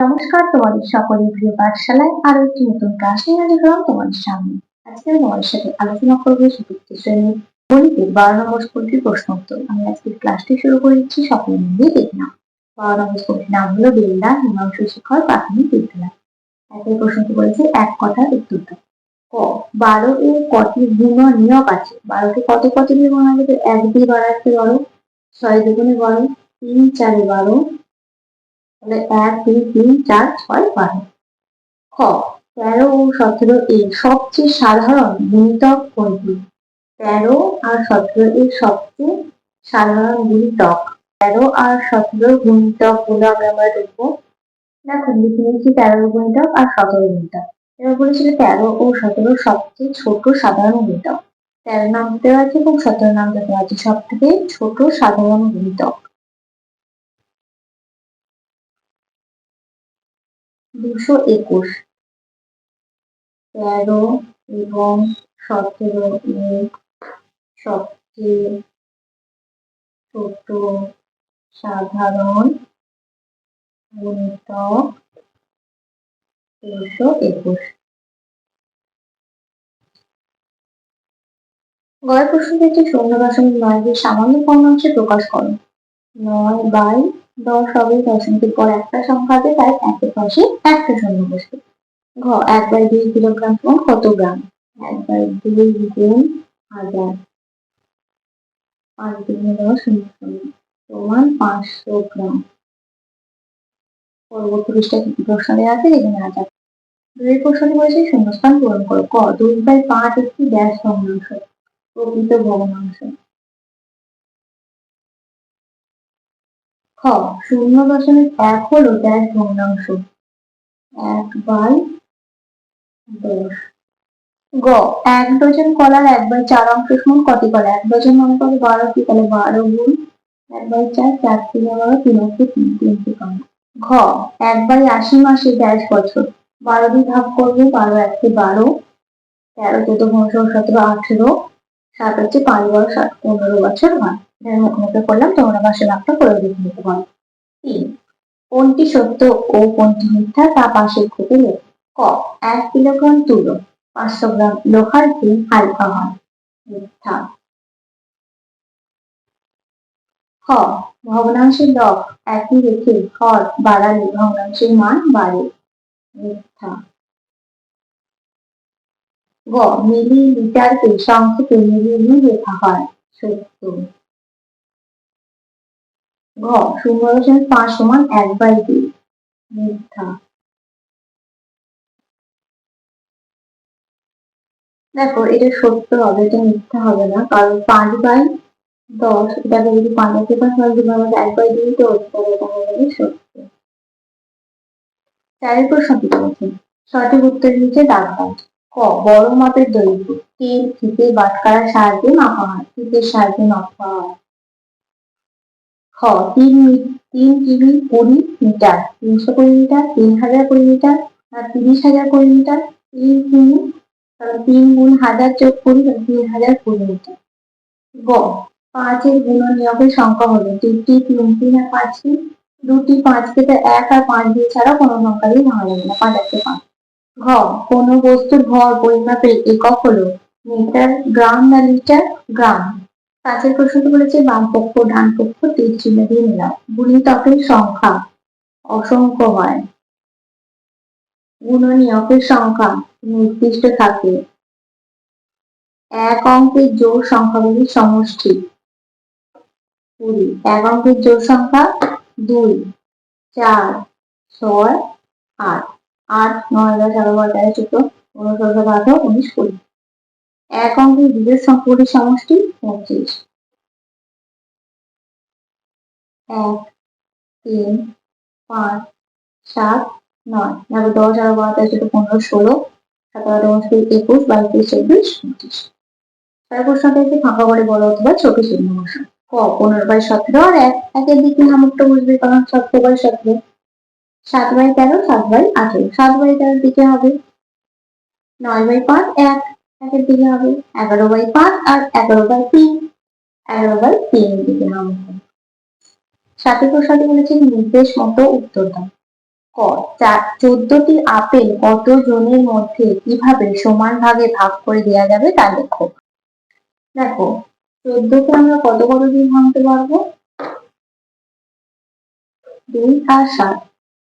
নমস্কার, তোমাদের সকলের প্রিয় পাঠশালায় আরো একটি নতুন ক্লাস নিয়ে হাজির হলাম তোমাদের সামনে। আজকে আমি তোমাদের সাথে আলোচনা করবো চতুর্থ শ্রেণীর গণিতের 12 নম্বর স্কুলটির প্রশ্ন উত্তর। আমি আজকের ক্লাসটি শুরু করে দিচ্ছি, সকলে মিলে দেখে নাও। 12 নম্বর স্কুলটির নাম হলো বেলদা হিমাংশু শিখর প্রাথমিক বিদ্যালয়। একই প্রশ্নটি বলেছে, এক কথার উত্তর দাও। ক, 12 এর কটি গুণ নিয়োগ আছে? 12কে কত কত দিয়ে গোনা যাবে? 1 দিয়ে বাড়াতে 12, 6 দুগুণে 12, 3 4 12, তাহলে 1 2 3 4 6 12। খ, 13 ও 17 এর সবচেয়ে সাধারণ গুণিতক কোনটি? 13 আর 17 এর সবচেয়ে সাধারণ গুণিতক। 13 আর 17 গুণিতক গুলো আমরা দেখবো। দেখো লিখে নিচ্ছি 13 গুণিতক আর 17 গুণিতক। এবার বলেছিল 13 ও 17 সবচেয়ে ছোট সাধারণ গুণিতক। 13 নাম দেওয়া আছে এবং 17 নাম দেওয়া আছে সব থেকে ছোট সাধারণ গুণিতক। 221। 13 এবং 17 এর সবচেয়ে ছোট সাধারণ গুণিতক 221। গয়ের প্রশ্ন থেকে 0.9 সামান্য ভগ্নাংশে প্রকাশ করো। 9/10 হবে, দশমিকের পর একটা সংখ্যা আছে, তাই একের পাশে একটা শূন্য বসবে। ঘ, 1/2 কিলোগ্রাম সমান কত গ্রাম? 1/2 গুণ 1000, 5 দুগুণে 10 সমান 500 গ্রাম। পরবর্তী পৃষ্ঠায় প্রশ্ন দেওয়া আছে, এখানে আছে। দুই প্রশ্নটি বলেছে শূন্যস্থান পূরণ করো। ক, 2/5 একটি ড্যাশ ভগ্নাংশ, প্রকৃত ভগ্নাংশ। খ, 0.1 হলো ড্যাশ ভগ্নাংশ, 1/10। গ, 1 ডজন কলার 1/4 অংশ সমান কত কলা? 1 ডজন মানে কত? 12টি, তাহলে 12 গুণ 1/4, 4 3 12, 3 অক্ষে 3টি কলা। ঘ, 1/80 মাসে ড্যাশ বছর। 12 দিয়ে ভাগ করবো, 12 1 12, 13 14 15 17 18, 7 হচ্ছে 5 12 7 15 বছর হয়। মুখে করলাম, তোমরা বাসে ভাগটা করে দেখে নিতে পারো। 3, কোনটি সত্য ও কোনটি মিথ্যা তা পাশের থেকে লেখো। ক, 1 কিলোগ্রাম তুলো 500 গ্রাম লোহার চেয়ে হালকা হয়, মিথ্যা। খ, ভগ্নাংশের লব একই রেখে হর বাড়ালে ভগ্নাংশের মান বাড়ে, মিথ্যা। গ, মিলিলিটারকে সংক্ষেপে মিলিলি লেখা হয়, সত্য। ঘ, 0.5 সমান 1/2, মিথ্যা। দেখো এটা সত্য হবে, এটা মিথ্যা হবে না, কারণ 5/10 এটাকে যদি 5 থেকে 5 যদি আমাদের 1/2 তো হচ্ছে, তাহলে এটা হবে সত্য। চারের প্রশ্নটি বলেছে, সঠিক উত্তরের নিচে দাগ দাও। ক, বড় মাপের দৈর্ঘ্য তেল ফিতে বাটখারার সাহায্যে মাপা হয়, ফিতের সাহায্যে মাপা হয়। খ, 3 কিমি 20 মিটার, 320 মিটার, 3000 20 মিটার আর 30,000 20 মিটার। 3 কিমি, 3 গুণ 1000 যোগ 20, 3000 20 মিটার। গ, 5 এর গুণনীয়কের সংখ্যা হলো 2টি, 3টি না 5টি? 2টি, 5কে তো 1 আর 5 দিয়ে ছাড়া কোনো সংখ্যা দিয়ে ভাঙা যাবে না, 5 1 5। ঘ, কোন বস্তুর ভর পরিমাপের একক হলো মিটার, গ্রাম না লিটার? গ্রাম। কাছের প্রশ্নটি বলেছে বাম পক্ষ ডান পক্ষ তীর চিহ্ন দিয়ে নিলাম। গুণিতকের সংখ্যা অসংখ্য হয়, গুণনীয়কের সংখ্যা নির্দিষ্ট থাকে। এক অঙ্কের জোড় সংখ্যাগুলির সমষ্টি 20। এক অঙ্কের জোড় সংখ্যা 2 4 6 8, 8 9 10 11 12 13 14 15 16 17 18 19 20। এক অঙ্কের বিজোড় সংখ্যাগুলির সমষ্টি 25। 1 3 5 7 9, দেখো 10 11 12 13 14 15 16 17 18 19 20 21 22 23 24 25। তার প্রশ্নটা একটু ফাঁকা করে বড় অথবা ছোট চিহ্ন বসাও। ক, 15/17 আর 1 একের দিকে নামকটা বুঝবে, কারণ 17/17। 7/13 7/18, 7/13 দিকে হবে। 9/5 1 একের দিকে হবে। 11/5 আর 11/3, 11/3 দিকে নামক। সাথে প্রশ্নটি বলেছে নির্দেশ মতো উত্তর দাও। ক, 14টি আপেল কত জনের মধ্যে কিভাবে সমান ভাগে ভাগ করে দেওয়া যাবে তা লেখো। দেখো 14কে আমরা কত কত দিয়ে ভাঙতে পারবো? 2 আর 7।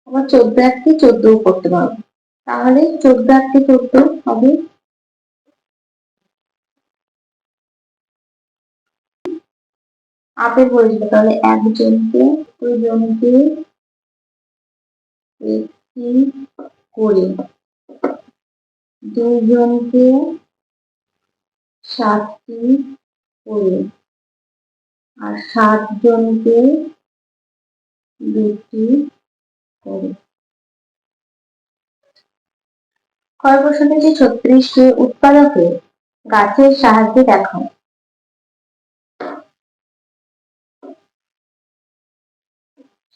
আবার 14 একটি 14 করতে পারবো। তাহলে 14 একটি 14 হবে। আপেল বলেছিল, তাহলে একজনকে দুজনকে একটি করে, দুজনকে 7টি করে, আর 7 জনকে 2টি করে। ক্ষয় প্রশ্নটি যে 36টি উৎপাদকের গাছের সাহায্যে দেখাও।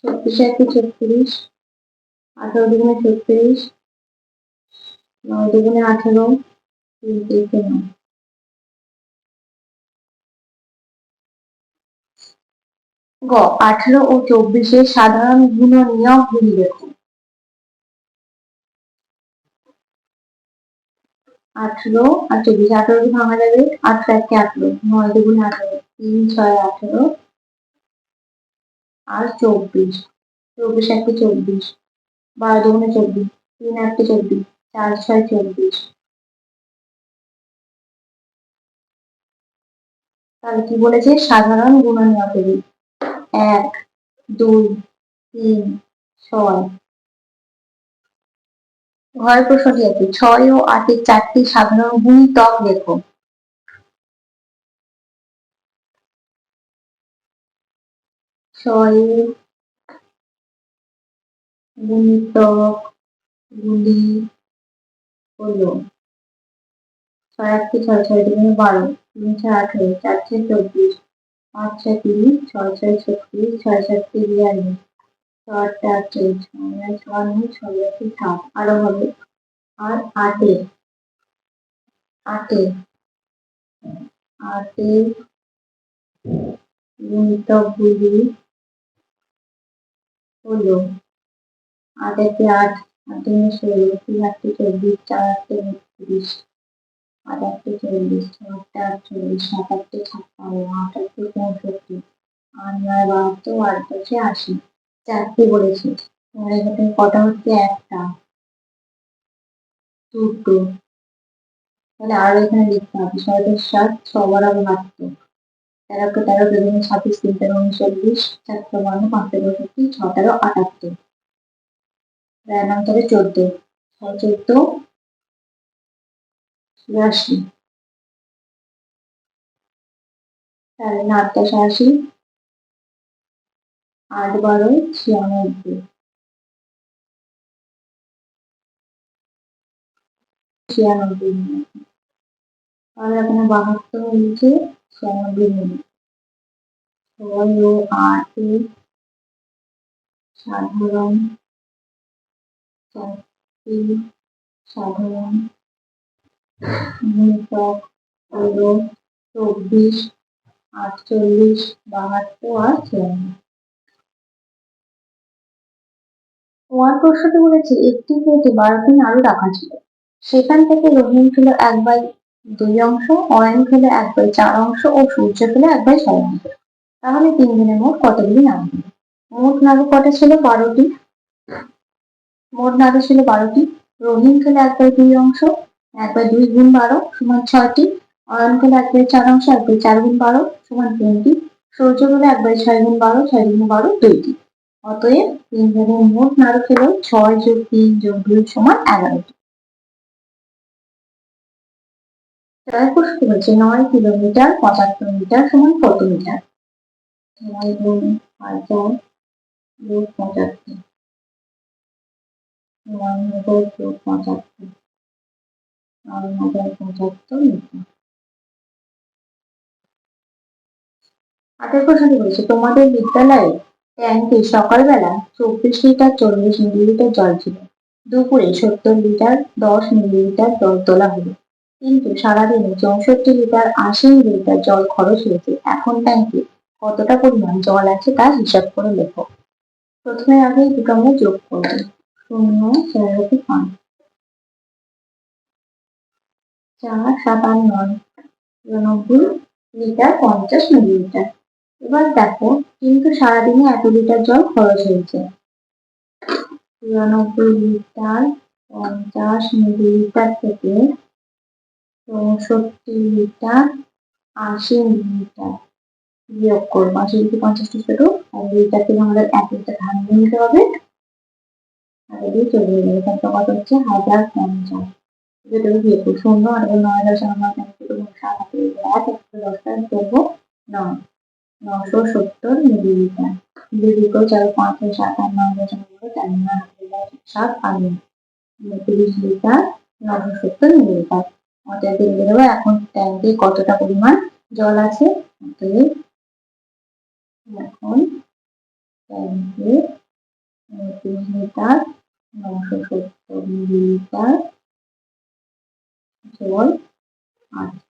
36 একে 36, 18 দুগুণে 36, 9 দুগুণে 18, 3 3 9। গ 18 ও 24 সাধারণ গুণনীয়ক গুলি লেখো। 18 আর 24, 18 কে ভাঙা যাবে, 18 একে 18, 9 দুগুণে 18, 3 6 18, আর 24, 24 একে 24, 12 দুগুণে 24, 3 আটে 24, 4 6 24। তাহলে কি বলেছে? সাধারণ গুণনীয়ক গুলি 1 2 3 6। ঘরের প্রশ্নটি আছে, 6 ও 8-এর 4টি সাধারণ গুণিতক লেখো। 6 এর গুণিতক গুলি হলো 6 একটি 6, 6 দুগুণে 12, 3 6 18, 4 6 24, 5 6 30, 6 6 36, 6 7 42, 6 8 48, 6 9 6 9 7। আরো হবে। আর 8-এর গুণিতক গুলি হলো 8 একে 8, 8 দুগুণে 16, 3 আটে 24, 4 আটে 32, 8 আটে 40, 6 আটে 48, 7 আটে 56, 8 আটে 65, 8 9 72, 8 10 80। 4টি বলেছি। তোমার এখানে কটা হচ্ছে? একটা, দুটো। তাহলে আরো এখানে লিখতে হবে 6 10 7, 6 12 72, 13 কে 13, 2 দুগুণে 26, 3 13 39, 4 52, 5 65, 6 13 78। 9 13 14, 6 14 82, তাহলে 8 10 80, 8 12 96, 96। তাহলে এখানে 72 মিনিটে 96 মিনিট। 6 ও 8 সাধারণ 4টি সাধারণ গুণিতক হলো 24, 48, 72 আর 96। তোমার প্রশ্নটি বলেছে, একটি প্লেটে 12টি নাড়ু রাখা ছিল, সেখান থেকে রহিম খেলো 1/2 অংশ, অয়ন খেলো 1/4 অংশ ও সূর্য খেলো 1/6 অংশ। তাহলে 3 দিনে মোট কতগুলি নাড়ু হলো? মোট নাড়ু কটা ছিল? 12টি। মোট নাড়ু ছিল 12টি। রহিম খেলো 1/2 অংশ, 1/2 গুণ 12 সমান 6টি। অয়ন খেলো 1/4 অংশ, 1/4 গুণ 12 সমান 3টি। সূর্য খেলো 1/6 গুণ 12, 6 গুণ 12 2টি। অতএব 3 দিনে মোট নাড়ু খেলো 6 যোগ 3 যোগ 2 সমান 11টি। প্রশ্ন হচ্ছে 9 কিলোমিটার 75 মিটার সমান কত মিটার? 9 গুণ 5000 যোগ 75, 9000 যোগ 75, 9075 মিটার। আগের প্রশ্নটি বলেছে, তোমাদের বিদ্যালয়ে ট্যাঙ্কে সকালবেলা 24 লিটার 40 মিলিলিটার জল ছিল, দুপুরে 70 লিটার 10 মিলিলিটার জল তোলা হলো, কিন্তু সারাদিনে 64 লিটার 80 মিলিলিটার জল খরচ হয়েছে। এখন ট্যাঙ্কে কতটা পরিমাণ জল আছে তা হিসাব করে লেখো। প্রথমে আগে দুটো আমরা যোগ করব। শূন্য 4 4 7 আর 9 99 লিটার 50 মিলিলিটার। এবার দেখো কিন্তু সারাদিনে এত লিটার জল খরচ হয়েছে। 94 লিটার 50 মিলিলিটার থেকে 64 লিটার 80 মিলিলিটার বিয়োগ করবো। 80 থেকে 50 ছোট, আর লিটার থেকে আমাদের 1 লিটার ধান নিতে হবে। আর দিয়ে চলে যাবে, তারপর কত হচ্ছে 1050। যেটা বিয়োগ করবো 0 আর 9 10 আমার 7 হাতে 1 10টা করবো 9 970 মিলিলিটার। যদি কেউ 4 5 7 আর 9 10 7 আর 30 লিটার 970 মিলিলিটার। অতএব বেরিয়ে দেবো এখন ট্যাঙ্কে কতটা পরিমাণ জল আছে। অতএব এখন ট্যাঙ্কে 30 লিটার 970 মিলিলিটার জল আছে।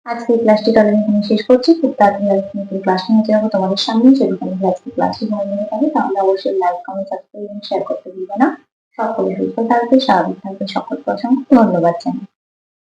আজকে ক্লাসটি তাহলে এখানে শেষ করছি। খুব তাড়াতাড়ি ক্লাস নিয়ে যাবো তোমাদের সামনে। যদি তোমাদের আজকে ক্লাসটি ভালো লেগে থাকে তাহলে অবশ্যই লাইক কমেন্ট সাবস্ক্রাইব এবং শেয়ার করতে ভুলবে না। সকলে সুস্থ থাকবে, স্বাভাবিক থাকবে। সকলকে অসংখ্য ধন্যবাদ জানাই।